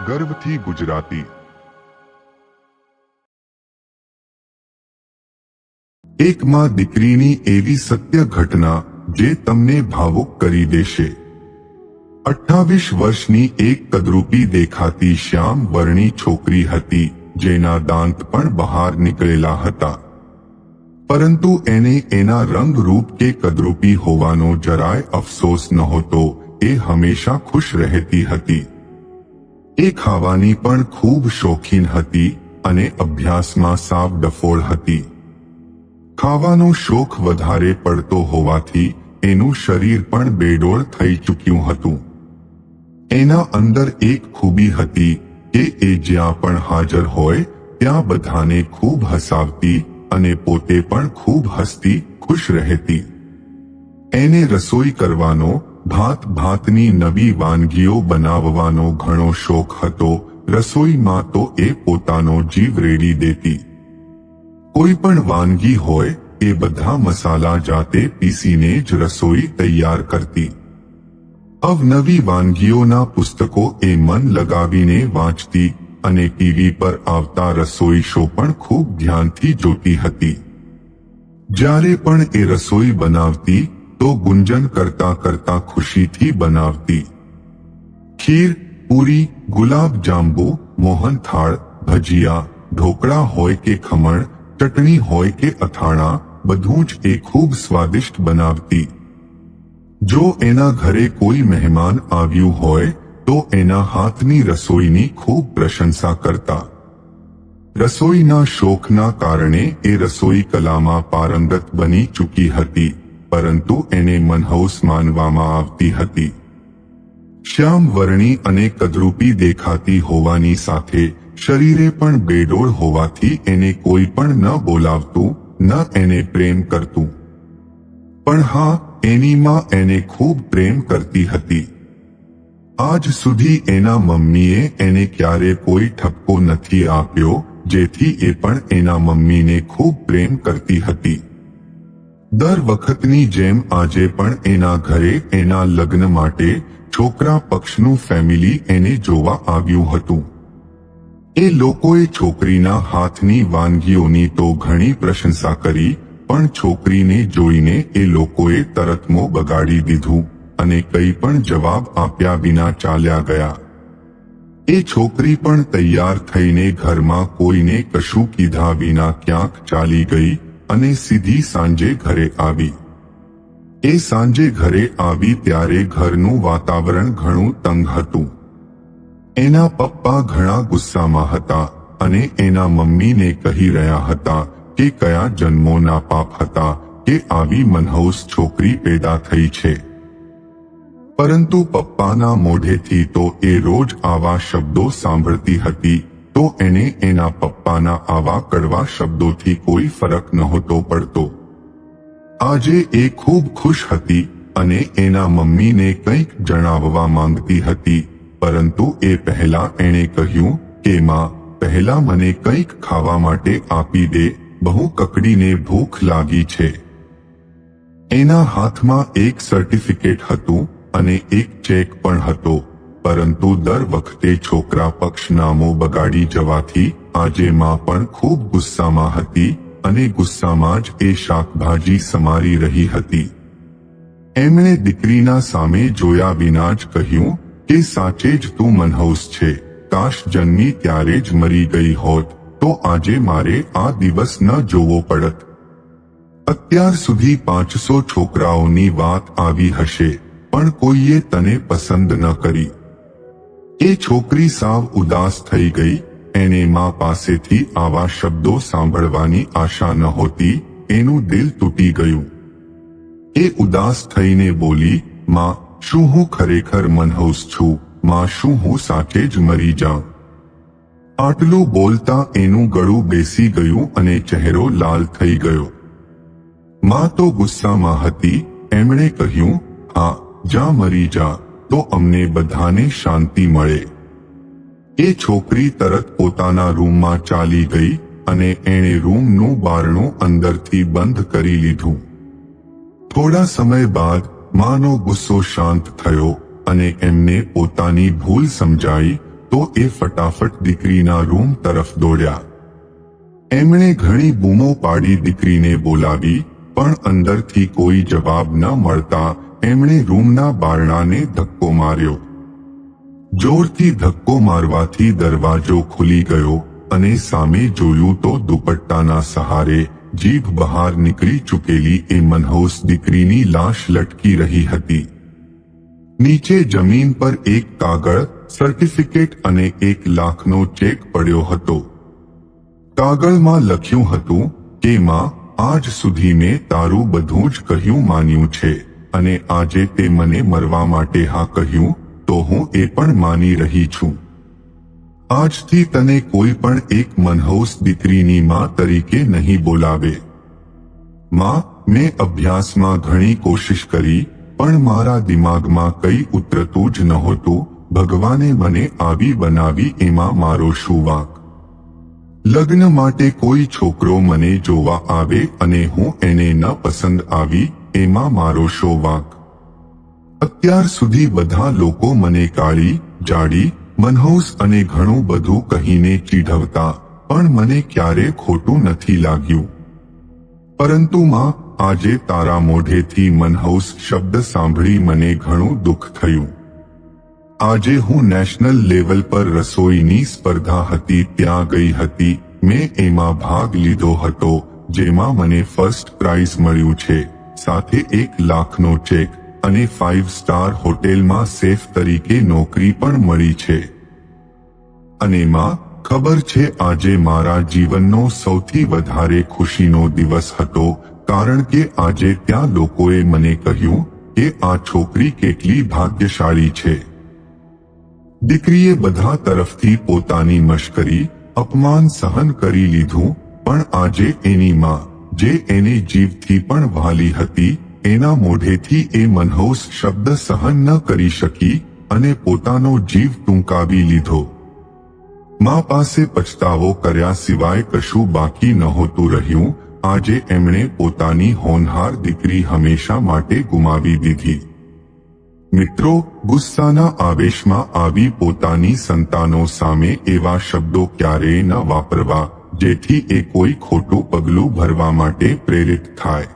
ગર્વથી ગુજરાતી। એક માં દીકરીની એવી સત્ય ઘટના જે તમને ભાવુક કરી દેશે। 28 વર્ષની એક કદરૂપી દેખાતી શ્યામ વર્ણી છોકરી હતી જેના દાંત પણ બહાર નીકળેલા હતા, પરંતુ એને એના રંગ રૂપ કે કદરૂપી હોવાનો જરાય અફસોસ નહોતો। એ હંમેશા ખુશ રહેતી હતી। એ ખાવાની પણ ખૂબ શોખીન હતી અને અભ્યાસમાં સાવ ડફોળ હતી। ખાવાનો શોખ વધારે પડતો હોવાથી એનું શરીર પણ બેડોળ થઈ ચૂક્યું હતું। એના અંદર એક ખૂબી હતી કે એ જ્યાં પણ હાજર હોય ત્યાં બધાને ખૂબ હસાવતી અને પોતે પણ ખૂબ હસતી ખુશ રહેતી। એને રસોઈ કરવાનો, ભાત ભાતની નવી વાનગીઓ બનાવવાનો ઘણો શોખ હતો। રસોઈમાં તો એ પોતાનો જીવ રેડી દેતી। કોઈ પણ વાનગી હોય એ બધા મસાલા જાતે પીસીને જ રસોઈ તૈયાર કરતી। અવનવી વાનગીઓના પુસ્તકો એ મન લગાવીને વાંચતી અને ટીવી પર આવતા રસોઈ શો પણ ખૂબ ધ્યાનથી જોતી હતી। જ્યારે પણ એ રસોઈ બનાવતી તો ગુંજન કરતા કરતા ખુશીથી બનાવતી। ખીર, પૂરી, ગુલાબ જાંબુ, મોહનથાળ, ભજીયા, ઢોકળા હોય કે ખમણ, ચટણી હોય કે અથાણા, બધું જ એ ખૂબ સ્વાદિષ્ટ બનાવતી। જો એના ઘરે કોઈ મહેમાન આવ્યું હોય તો એના હાથની રસોઈની ખૂબ પ્રશંસા કરતા। રસોઈના શોખના કારણે એ રસોઈ કલામાં પારંગત બની ચૂકી હતી, પરંતુ એને મનહૂસ માનવામાં આવતી હતી। શ્યામ વર્ણી અને કદરૂપી દેખાતી હોવાની સાથે શરીરે પણ બેડોળ હોવાથી એને કોઈ પણ ન બોલાવતું, ન એને પ્રેમ કરતું। પણ હા, એની માં એને ખૂબ પ્રેમ કરતી હતી। આજ સુધી એના મમ્મીએ એને ક્યારે કોઈ ઠપકો નથી આપ્યો, જેથી એ પણ એના મમ્મીને ખૂબ પ્રેમ કરતી હતી। દર વખતની જેમ આજે પણ એના ઘરે એના લગ્ન માટે છોકરા પક્ષનું ફેમિલી એને જોવા આવ્યું હતું। એ લોકોએ છોકરીના હાથની વાનગીઓની તો ઘણી પ્રશંસા કરી, પણ છોકરીને જોઈને એ લોકોએ તરત મોં બગાડી દીધું અને કંઈ પણ જવાબ આપ્યા વિના ચાલ્યા ગયા। એ છોકરી પણ તૈયાર થઈને ઘરમાં કોઈને કશું કીધા વિના ક્યાંક ચાલી ગઈ અને સીધી સાંજે ઘરે આવી। એ સાંજે ઘરે આવી ત્યારે ઘરનું વાતાવરણ ઘણું તંગ હતું। એના પપ્પા ઘણા ગુસ્સામાં હતા અને એના મમ્મીને કહી રહ્યા હતા કે કયા જન્મોના પાપ હતા કે આવી મનહૂસ છોકરી પેદા થઈ છે। પરંતુ પપ્પાના મોઢેથી તો એ રોજ આવા શબ્દો સાંભળતી હતી, તો એને એના પપ્પાના આવા કડવા શબ્દોથી કોઈ ફરક નહોતો પડતો। આજે એ ખૂબ ખુશ હતી અને એના મમ્મીને કંઈક જણાવવા માંગતી હતી, પરંતુ એ પહેલા એણે કહ્યું કે માં, પહેલા મને કંઈક ખાવા માટે આપી દે, બહુ કકડીને ભૂખ લાગી છે। એના હાથમાં એક સર્ટિફિકેટ હતું અને એક ચેક પણ હતો, પરંતુ દર વખતે છોકરા પક્ષ નામો બગાડી જવાથી આજે માં પણ ખૂબ ગુસ્સામાં હતી અને ગુસ્સામાં જ એ શાકભાજી સમારી રહી હતી। એમણે દીકરીના સામે જોયા વિના જ કહ્યું કે સાચે જ તું મનહૂસ છે। કાશ જન્મી ત્યારે જ મરી ગઈ હોત તો આજે મારે આ દિવસ ન જોવો પડત। અત્યાર સુધી 500 છોકરાઓની વાત આવી હશે, પણ કોઈએ તને પસંદ ન કરી। એ છોકરી સાવ ઉદાસ થઈ ગઈ। એને માં પાસેથી આવા શબ્દો સાંભળવાની આશા નહોતી। એનું દિલ તૂટી ગયું। એ ઉદાસ થઈને બોલી, માં, શું હું ખરેખર મનહૂસ છું? માં, શું હું સાચે જ મરી જાઉં? આટલું બોલતા એનું ગળું બેસી ગયું અને ચહેરો લાલ થઈ ગયો। માં તો ગુસ્સામાં હતી। એમણે કહ્યું, હા, જા મરી જા, તો અમને બધાને શાંતિ મળે। એ છોકરી તરત પોતાના રૂમમાં ચાલી ગઈ અને એણે રૂમનું બારણું અંદરથી બંધ કરી લીધું। થોડા સમય બાદ માનો ગુસ્સો શાંત થયો અને એમને પોતાની ભૂલ સમજાઈ તો એ ફટાફટ દીકરીના રૂમ તરફ દોડ્યા. એમણે ઘણી બૂમો પાડી દીકરીને બોલાવી, પણ અંદરથી કોઈ જવાબ ન મળતા એમણે રૂમના બારણાને ધક્કો માર્યો. જોરથી ધક્કો મારવાથી દરવાજો ખુલી ગયો અને સામે જોયું તો દુપટ્ટાના સહારે જીભ બહાર નીકળી ચૂકેલી એ મનહૂસ દીકરીની લાશ લટકી રહી હતી. નીચે જમીન પર એક કાગળ, સર્ટિફિકેટ અને 1 લાખનો ચેક પડ્યો હતો. કાગળમાં લખ્યું હતું કે માં, આજ સુધી મેં તારું બધું જ કહ્યું માન્યું છે અને આજે તે મને મરવા માટે હા કહ્યું તો હું એ પણ માની રહી છું. આજથી તને કોઈ પણ એક મનહૂસ દીકરીની માં તરીકે નહીં બોલાવે. માં, મેં અભ્યાસમાં ઘણી કોશિશ કરી પણ મારા દિમાગમાં કંઈ ઉતરતું જ નહોતું. ભગવાને મને આવી બનાવી એમાં મારો શું વાંક? લગ્ન માટે કોઈ છોકરો મને જોવા આવે અને હું એને ન પસંદ આવી એમાં મારો શો વાંક? અત્યાર સુધી બધા લોકો મને કાળી, જાડી, મનહૂસ અને ઘણું બધું કહીને ચીઢવતા, પણ મને ક્યારે ખોટું નથી લાગ્યું. પરંતુ માં, આજે તારા મોઢેથી મનહૂસ શબ્દ સાંભળી મને ઘણું દુઃખ થયું. આજે હું નેશનલ લેવલ પર રસોઈની સ્પર્ધા હતી ત્યાં ગઈ હતી. મેં એમાં ભાગ લીધો હતો જેમાં મને ફર્સ્ટ પ્રાઇઝ મળ્યું છે, સાથે 1 લાખનો ચેક અને 5 સ્ટાર હોટેલમાં શેફ તરીકે નોકરી પણ મળી છે. અને માં, ખબર છે આજે મારા જીવનનો સૌથી વધારે ખુશીનો દિવસ હતો, કારણ કે આજે ત્યાં લોકોએ મને કહ્યું કે આ છોકરી કેટલી ભાગ્યશાળી છે. દીકરીએ બધા તરફથી પોતાની મશ્કરી, અપમાન સહન કરી લીધું, પણ આજે એની માં, જે એને જીવથી પણ વહાલી હતી, એના મોઢેથી એ મનહૂસ શબ્દ સહન ન કરી શકી અને પોતાનો જીવ ટૂંકાવી લીધો. માં પાસે પછતાવો કર્યા સિવાય કશું બાકી નહોતું રહ્યું. આજે એમણે પોતાની હોનહાર દીકરી હંમેશા માટે ગુમાવી દીધી. મિત્રો, ગુસ્સાના આવેશમાં આવી પોતાની સંતાનો સામે એવા શબ્દો ક્યારેય ન વાપરવા જેથી એ કોઈ ખોટું પગલું ભરવા માટે પ્રેરિત થાય.